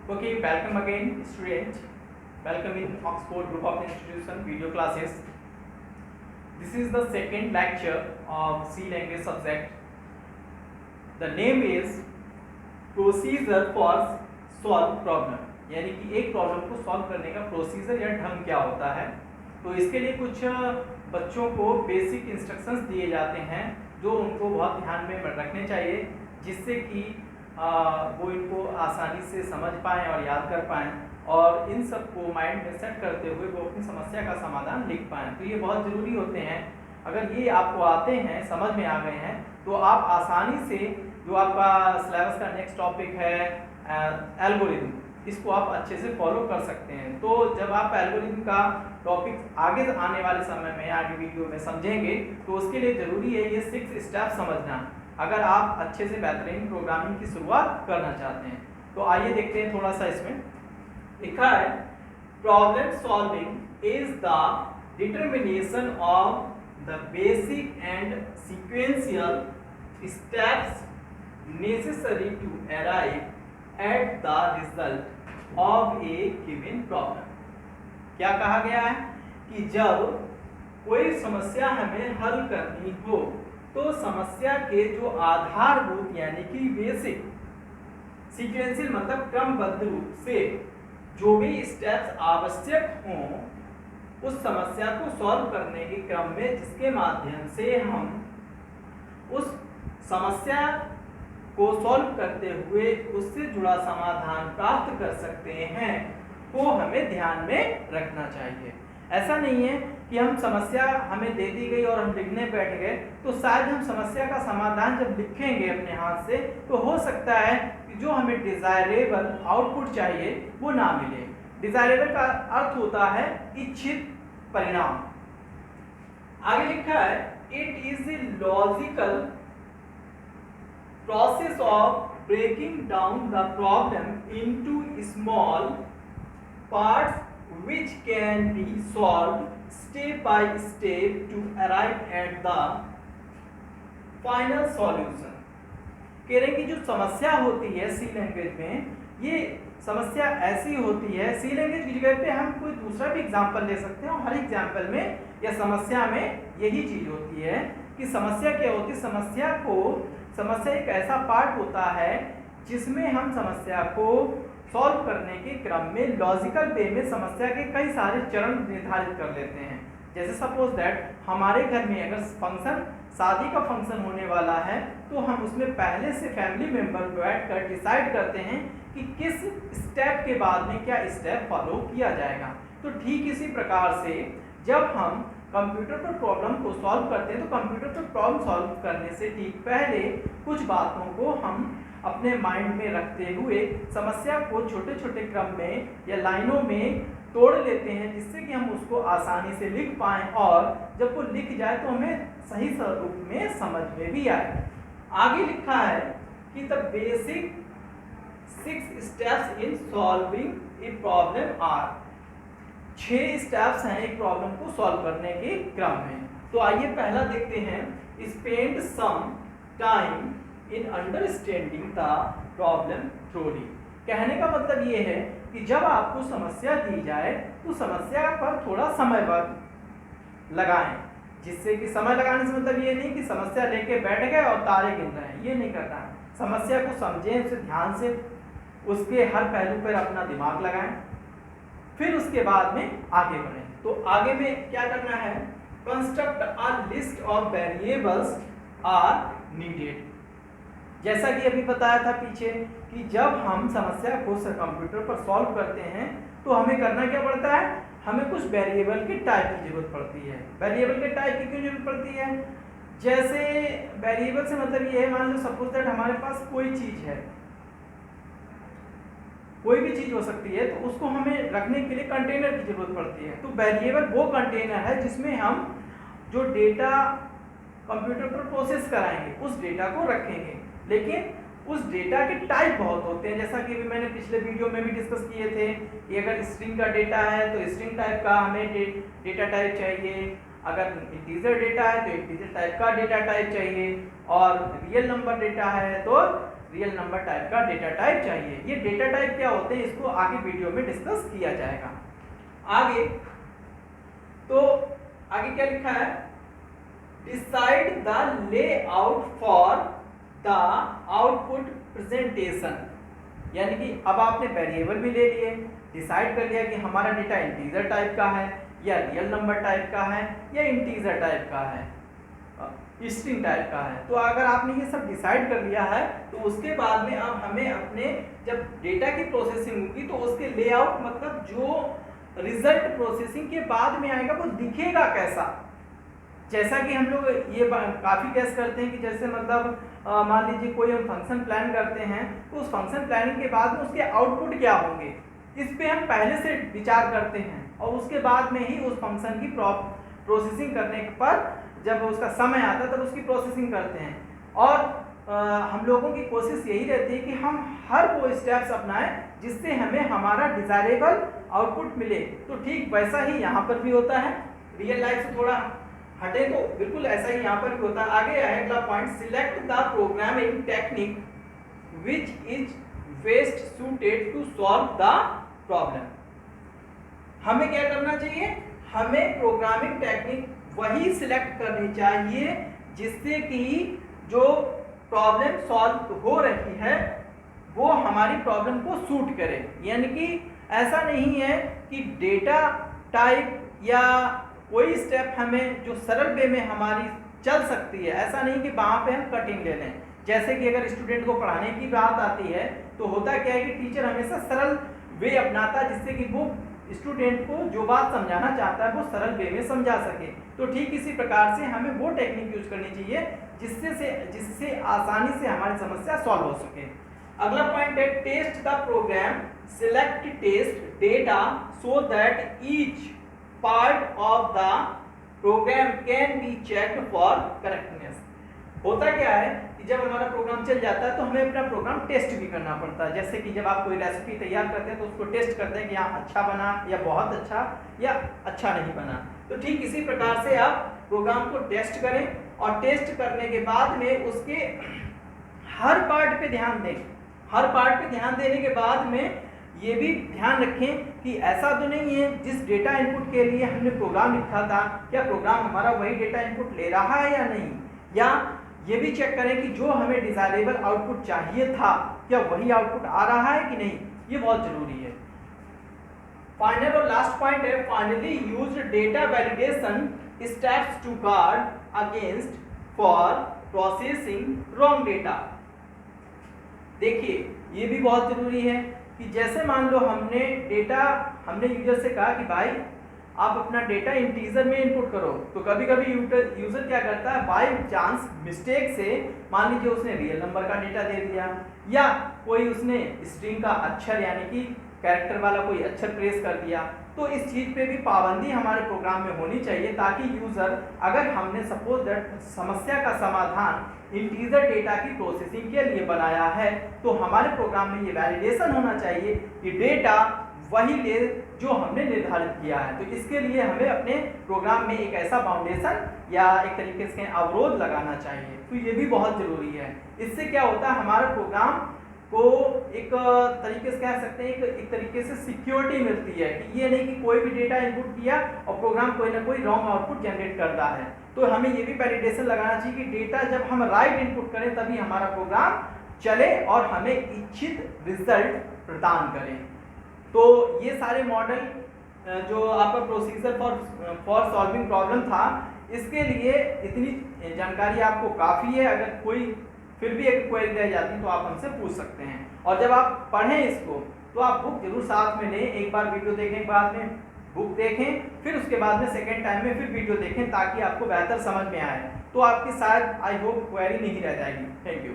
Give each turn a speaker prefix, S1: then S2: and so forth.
S1: Okay, welcome again, student. Welcome in Oxford Group of Institution video classes. This is the second lecture of C language subject. The name is Procedure for Solve Problem. यानी कि एक problem को solve करने का procedure या ढंग क्या होता है। तो इसके लिए कुछ बच्चों को बेसिक इंस्ट्रक्शंस दिए जाते हैं जो उनको बहुत ध्यान में रखने चाहिए, जिससे कि वो इनको आसानी से समझ पाएँ और याद कर पाएँ और इन सब को माइंड में सेट करते हुए वो अपनी समस्या का समाधान लिख पाएँ। तो ये बहुत ज़रूरी होते हैं। अगर ये आपको आते हैं, समझ में आ गए हैं, तो आप आसानी से जो आपका सिलेबस का नेक्स्ट टॉपिक है एल्गोरिथम, इसको आप अच्छे से फॉलो कर सकते हैं। तो जब आप एल्गोरिथम का टॉपिक आगे आने वाले समय में आगे वीडियो में समझेंगे, तो उसके लिए ज़रूरी है ये 6 स्टेप समझना, अगर आप अच्छे से बेहतरीन प्रोग्रामिंग की शुरुआत करना चाहते हैं। तो आइए देखते हैं थोड़ा सा। इसमें लिखा है problem solving is the determination of the basic and sequential steps necessary to arrive at the result of a given problem. क्या कहा गया है कि जब कोई समस्या हमें हल करनी हो तो समस्या के जो आधारभूत यानी कि बेसिक, सीक्वेंशियल मतलब क्रमबद्ध रूप से जो भी स्टेप्स आवश्यक हों उस समस्या को सॉल्व करने के क्रम में, जिसके माध्यम से हम उस समस्या को सॉल्व करते हुए उससे जुड़ा समाधान प्राप्त कर सकते हैं, को हमें ध्यान में रखना चाहिए। ऐसा नहीं है कि हम समस्या हमें दे दी गई और हम लिखने बैठ गए, तो शायद हम समस्या का समाधान जब लिखेंगे अपने हाथ से तो हो सकता है कि जो हमें डिजायरेबल आउटपुट चाहिए वो ना मिले। डिजायरेबल का अर्थ होता है इच्छित परिणाम। आगे लिखा है it is a logical process of breaking down the problem into small parts which can be solved step by step to arrive at the final solution। कह रहे हैं कि जो समस्या होती है सी लैंग्वेज में, ये समस्या ऐसी होती है, सी लैंग्वेज की जगह पे हम कोई दूसरा भी एग्जांपल ले सकते हैं और हर एग्जांपल में या समस्या में यही चीज होती है कि समस्या क्या होती है। समस्या एक ऐसा पार्ट होता है जिसमें हम समस्या को सॉल्व करने के क्रम में लॉजिकल वे में समस्या के कई सारे चरण निर्धारित कर लेते हैं। जैसे सपोज दैट हमारे घर में अगर फंक्शन, शादी का फंक्शन होने वाला है, तो हम उसमें पहले से फैमिली मेंबर बैठ कर डिसाइड करते हैं कि किस स्टेप के बाद में क्या स्टेप फॉलो किया जाएगा। तो ठीक इसी प्रकार से जब हम कंप्यूटर पर प्रॉब्लम को सॉल्व करते हैं, तो कंप्यूटर पर प्रॉब्लम सॉल्व करने से ठीक पहले कुछ बातों को हम अपने माइंड में रखते हुए समस्या को छोटे छोटे क्रम में या लाइनों में तोड़ लेते हैं, जिससे कि हम उसको आसानी से लिख पाएं और जब वो लिख जाए तो हमें सही स्वरूप में समझ में भी आए। आगे लिखा है कि the basic 6 steps in solving a problem are. 6 steps हैं एक प्रॉब्लम को सॉल्व करने के क्रम में। तो आइए पहला देखते हैं, spend some time in understanding the problem theory. कहने का मतलब ये है कि जब आपको समस्या दी जाए तो समस्या पर थोड़ा समय लगाएं, जिससे कि समय लगाने से मतलब ये नहीं कि समस्या लेके बैठ गए और तारे गिन रहे हैं, ये नहीं करना है। समस्या को समझें, उसे ध्यान से उसके हर पहलू पर अपना दिमाग लगाएं, फिर उसके बाद में आगे बढ़ें। तो आगे में क्या करना है, construct a list of variables are needed. जैसा कि अभी बताया था पीछे कि जब हम समस्या को कंप्यूटर पर सॉल्व करते हैं तो हमें करना क्या पड़ता है, हमें कुछ वेरिएबल के टाइप की जरूरत पड़ती है। वेरिएबल के टाइप की क्यों जरूरत पड़ती है, जैसे वेरिएबल से मतलब ये है, मान लो सपोज दैट हमारे पास कोई चीज है, कोई भी चीज हो सकती है, तो उसको हमें रखने के लिए कंटेनर की जरूरत पड़ती है। तो वेरिएबल वो कंटेनर है जिसमें हम जो डेटा कंप्यूटर पर प्रोसेस कराएंगे उस डेटा को रखेंगे। लेकिन उस डेटा के टाइप बहुत होते हैं, जैसा कि मैंने पिछले वीडियो में भी डिस्कस किए थे कि अगर स्ट्रिंग का डेटा है तो स्ट्रिंग टाइप का हमें डेटा टाइप चाहिए, अगर इंटीजर डेटा है तो इंटीजर टाइप का डेटा टाइप चाहिए, और रियल नंबर डेटा है तो रियल नंबर टाइप का डेटा टाइप चाहिए। ये डेटा टाइप क्या होते हैं इसको आगे वीडियो में डिस्कस किया जाएगा। आगे तो आगे क्या लिखा है, decide the layout for the output presentation, यानी कि अब आपने वेरिएबल भी ले लिए, डिसाइड कर लिया कि हमारा डेटा इंटीजर टाइप का है या रियल नंबर टाइप का है या इंटीजर टाइप का है, स्ट्रिंग टाइप का है। तो अगर आपने ये सब डिसाइड कर लिया है तो उसके बाद में अब हमें अपने जब डेटा की प्रोसेसिंग होगी तो उसके लेआउट मतलब जो रिजल्ट प्रोसेसिंग के बाद में आएगा वो दिखेगा कैसा। जैसा कि हम लोग ये काफ़ी केस करते हैं कि जैसे मतलब मान लीजिए कोई हम फंक्शन प्लान करते हैं तो उस फंक्शन प्लानिंग के बाद में उसके आउटपुट क्या होंगे इस पे हम पहले से विचार करते हैं और उसके बाद में ही उस फंक्शन की प्रोसेसिंग करने पर जब उसका समय आता है तब उसकी प्रोसेसिंग करते हैं। और हम लोगों की कोशिश यही रहती है कि हम हर वो स्टेप्स अपनाएं जिससे हमें हमारा डिजायरेबल आउटपुट मिले। तो ठीक वैसा ही यहाँ पर भी होता है, रियल लाइफ से थोड़ा हटे तो बिल्कुल ऐसा ही यहाँ पर भी होता है। आगे है अगला point, select the programming technique which is best suited to solve the problem. हमें क्या करना चाहिए, हमें प्रोग्रामिंग टेक्निक वही सिलेक्ट करनी चाहिए जिससे कि जो प्रॉब्लम सॉल्व हो रही है वो हमारी प्रॉब्लम को सूट करे। यानी कि ऐसा नहीं है कि डेटा टाइप या कोई स्टेप हमें जो सरल वे में हमारी चल सकती है, ऐसा नहीं कि वहाँ पे हम कटिंग ले लें। जैसे कि अगर स्टूडेंट को पढ़ाने की बात आती है तो होता क्या है कि टीचर हमेशा सरल वे अपनाता है जिससे कि वो स्टूडेंट को जो बात समझाना चाहता है वो सरल वे में समझा सके। तो ठीक इसी प्रकार से हमें वो टेक्निक यूज करनी चाहिए जिससे आसानी से हमारी समस्या सॉल्व हो सके। अगला पॉइंट है, test the program, select test data so that each part of the program can be checked for correctness. होता क्या है कि जब हमारा प्रोग्राम चल जाता है तो हमें अपना प्रोग्राम टेस्ट भी करना पड़ता है। जैसे कि जब आप कोई रेसिपी तैयार करते हैं तो उसको टेस्ट करते हैं कि हाँ अच्छा बना या बहुत अच्छा या अच्छा नहीं बना। तो ठीक इसी प्रकार से आप प्रोग्राम को टेस्ट करें और टेस्ट करने के बाद में उसके हर पार्ट पे ध्यान दें। हर पार्ट पे ध्यान देने के बाद में ये भी ध्यान रखें कि ऐसा तो नहीं है जिस डेटा इनपुट के लिए हमने प्रोग्राम लिखा था क्या प्रोग्राम हमारा वही डेटा इनपुट ले रहा है या नहीं, या ये भी चेक करें कि जो हमें डिजायरेबल आउटपुट चाहिए था क्या वही आउटपुट आ रहा है कि नहीं। ये बहुत जरूरी है। फाइनल और लास्ट पॉइंट है, finally use data validation steps to guard against for processing wrong data. देखिए ये भी बहुत जरूरी है कि जैसे मान लो हमने यूजर से कहा कि भाई आप अपना डेटा इंटीजर में इनपुट करो, तो कभी कभी यूजर क्या करता है, बाय चांस मिस्टेक से मान लीजिए उसने रियल नंबर का डेटा दे दिया या कोई उसने स्ट्रिंग का अक्षर यानी कि कैरेक्टर वाला कोई अक्षर प्रेस कर दिया। तो इस चीज पे भी पाबंदी हमारे प्रोग्राम में होनी चाहिए ताकि यूजर, अगर हमने सपोज दैट समस्या का समाधान इंटीजर डेटा की प्रोसेसिंग के लिए बनाया है तो हमारे प्रोग्राम में ये वैलिडेशन होना चाहिए कि डेटा वही ले जो हमने निर्धारित किया है। तो इसके लिए हमें अपने प्रोग्राम में एक ऐसा फाउंडेशन या एक तरीके से अवरोध लगाना चाहिए। तो ये भी बहुत जरूरी है। इससे क्या होता है, हमारे प्रोग्राम को एक तरीके से कह सकते हैं एक तरीके से सिक्योरिटी मिलती है कि ये नहीं कि कोई भी डेटा इनपुट किया और प्रोग्राम कोई ना कोई रॉन्ग आउटपुट जनरेट करता है। तो हमें ये भी वैलिडेशन लगाना चाहिए कि डेटा जब हम राइट इनपुट करें तभी हमारा प्रोग्राम चले और हमें इच्छित रिजल्ट प्रदान करें। तो ये सारे मॉडल जो आपका प्रोसीजर फॉर सॉल्विंग प्रॉब्लम था, इसके लिए इतनी जानकारी आपको काफ़ी है। अगर कोई फिर भी एक क्वेरी रह जाती तो आप हमसे पूछ सकते हैं। और जब आप पढ़ें इसको तो आप बुक जरूर साथ में लें। एक बार वीडियो देखने के बाद में बुक देखें, फिर उसके बाद में सेकेंड टाइम में फिर वीडियो देखें ताकि आपको बेहतर समझ में आए। तो आपकी शायद आई होप क्वेरी नहीं रह जाएगी। Thank you.